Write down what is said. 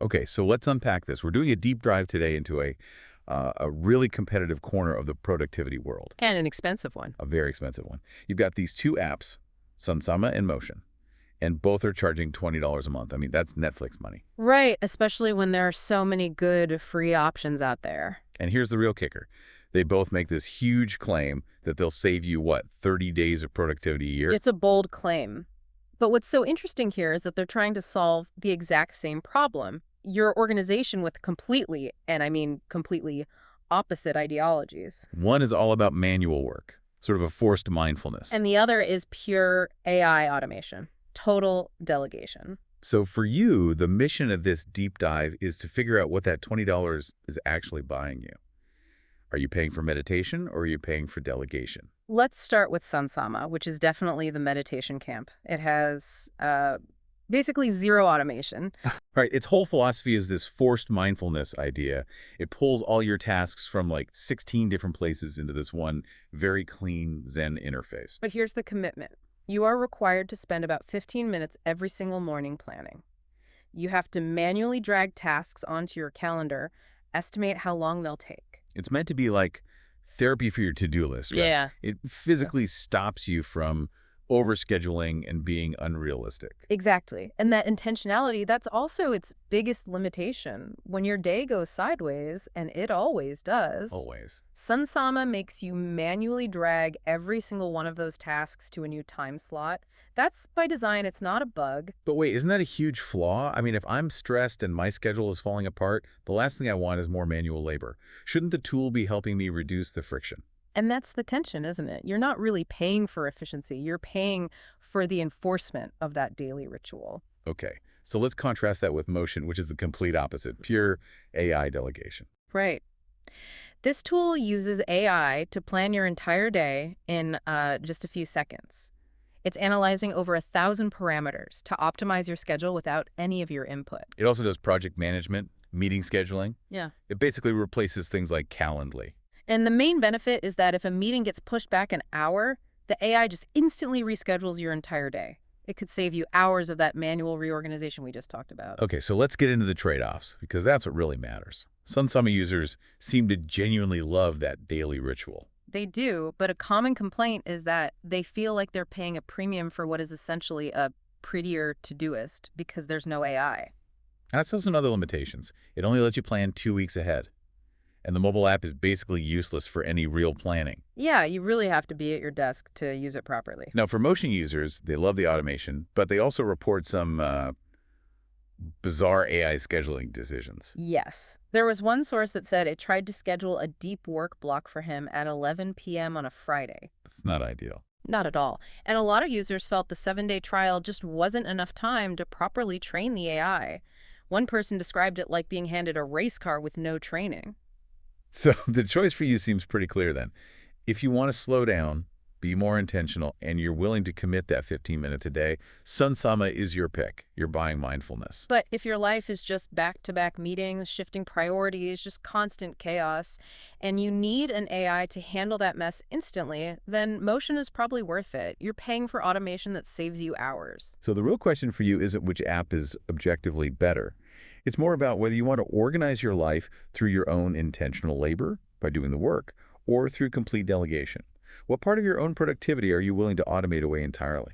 Okay, so let's unpack this. We're doing a deep dive today into a really competitive corner of the productivity world, And an expensive one. a very expensive one. You've got these two apps, Sunsama and Motion, and both are charging $20 a month. I mean, that's Netflix money. Right, especially when there are so many good free options out there. And here's the real kicker. They both make this huge claim that they'll save you, what, 30 days of productivity a year? It's a bold claim. But what's so interesting here is that they're trying to solve the exact same problem. Your organization with completely, and I mean completely, opposite ideologies. One is all about manual work, sort of a forced mindfulness. And the other is pure AI automation, total delegation. So for you, the mission of this deep dive is to figure out what that $20 is actually buying you. Are you paying for meditation or are you paying for delegation? Let's start with Sunsama, which is definitely the meditation camp. It has basically zero automation. Right, its whole philosophy is this forced mindfulness idea. It pulls all your tasks from like 16 different places into this one very clean Zen interface. But here's the commitment. You are required to spend about 15 minutes every single morning planning. You have to manually drag tasks onto your calendar, estimate how long they'll take. It's meant to be like therapy for your to-do list, right? Yeah. It physically stops you from overscheduling and being unrealistic. Exactly. And that intentionality, that's also its biggest limitation. When your day goes sideways, and it always does, Always. Sunsama makes you manually drag every single one of those tasks to a new time slot. That's by design, it's not a bug. But wait, isn't that a huge flaw? I mean, if I'm stressed and my schedule is falling apart, the last thing I want is more manual labor. Shouldn't the tool be helping me reduce the friction? And that's the tension, isn't it? You're not really paying for efficiency. You're paying for the enforcement of that daily ritual. Okay, so let's contrast that with Motion, which is the complete opposite, pure AI delegation. Right. This tool uses AI to plan your entire day in just a few seconds. It's analyzing over 1,000 parameters to optimize your schedule without any of your input. It also does project management, meeting scheduling. Yeah. It basically replaces things like Calendly. And the main benefit is that if a meeting gets pushed back an hour, the AI just instantly reschedules your entire day. It could save you hours of that manual reorganization we just talked about. Okay, so let's get into the trade-offs, because that's what really matters. Sunsama users seem to genuinely love that daily ritual. They do, but a common complaint is that they feel like they're paying a premium for what is essentially a prettier Todoist because there's no AI. And that's also another limitations. It only lets you plan 2 weeks ahead. And the mobile app is basically useless for any real planning. Yeah, you really have to be at your desk to use it properly. Now, for Motion users, they love the automation, but they also report some bizarre AI scheduling decisions. Yes. There was one source that said it tried to schedule a deep work block for him at 11 p.m. on a Friday. That's not ideal. Not at all. And a lot of users felt the 7-day trial just wasn't enough time to properly train the AI. One person described it like being handed a race car with no training. So the choice for you seems pretty clear then. If you want to slow down, be more intentional, and you're willing to commit that 15 minutes a day, Sunsama is your pick. You're buying mindfulness. But if your life is just back-to-back meetings, shifting priorities, just constant chaos, and you need an AI to handle that mess instantly, then Motion is probably worth it. You're paying for automation that saves you hours. So the real question for you isn't which app is objectively better. It's more about whether you want to organize your life through your own intentional labor, by doing the work, or through complete delegation. What part of your own productivity are you willing to automate away entirely?